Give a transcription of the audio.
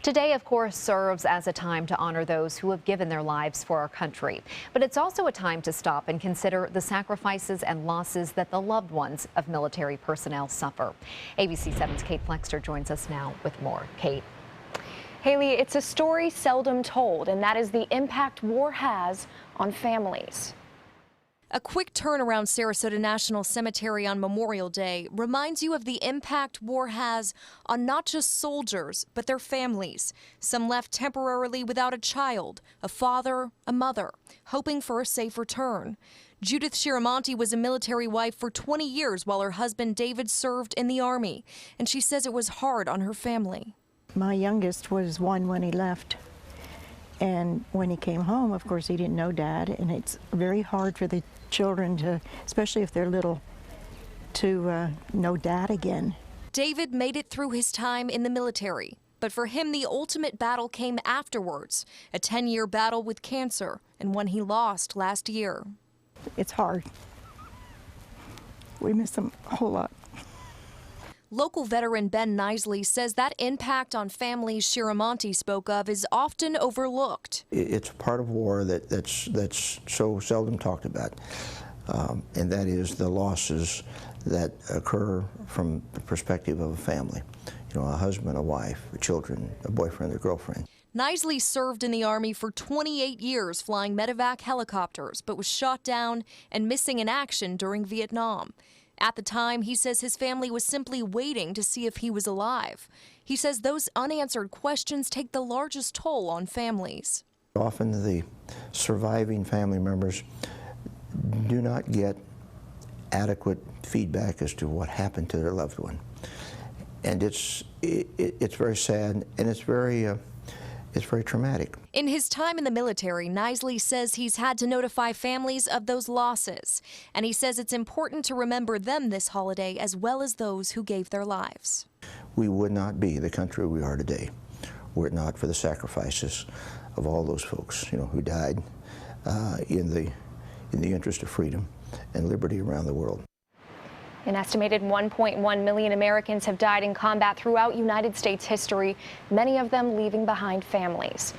Today, of course, serves as a time to honor those who have given their lives for our country. But it's also a time to stop and consider the sacrifices and losses that the loved ones of military personnel suffer. ABC 7's Kate Flexter joins us now with more. Kate. Haley, it's a story seldom told, and that is the impact war has on families. A quick turn around Sarasota National Cemetery on Memorial Day reminds you of the impact war has on not just soldiers, but their families. Some left temporarily without a child, a father, a mother, hoping for a safe return. Judith Shiramonte was a military wife for 20 years while her husband David served in the Army, and she says it was hard on her family. My youngest was 1 when he left. And when he came home, of course, he didn't know Dad, and it's very hard for the children to, especially if they're little, to know Dad again. David made it through his time in the military, but for him, the ultimate battle came afterwards, a 10-year battle with cancer, and one he lost last year. It's hard. We miss him a whole lot. Local veteran Ben Nisley says that impact on families Shiramonte spoke of is often overlooked. It's a part of war that's so seldom talked about, and that is the losses that occur from the perspective of a family. You know, a husband, a wife, children, a boyfriend, a girlfriend. Nisley served in the Army for 28 years flying medevac helicopters, but was shot down and missing in action during Vietnam. At the time, he says his family was simply waiting to see if he was alive. He says those unanswered questions take the largest toll on families. Often the surviving family members do not get adequate feedback as to what happened to their loved one. And it's very sad, and it's very traumatic. In his time in the military, Nisley says he's had to notify families of those losses. And he says it's important to remember them this holiday as well as those who gave their lives. We would not be the country we are today were it not for the sacrifices of all those folks, you know, who died in the interest of freedom and liberty around the world. An estimated 1.1 million Americans have died in combat throughout United States history, many of them leaving behind families.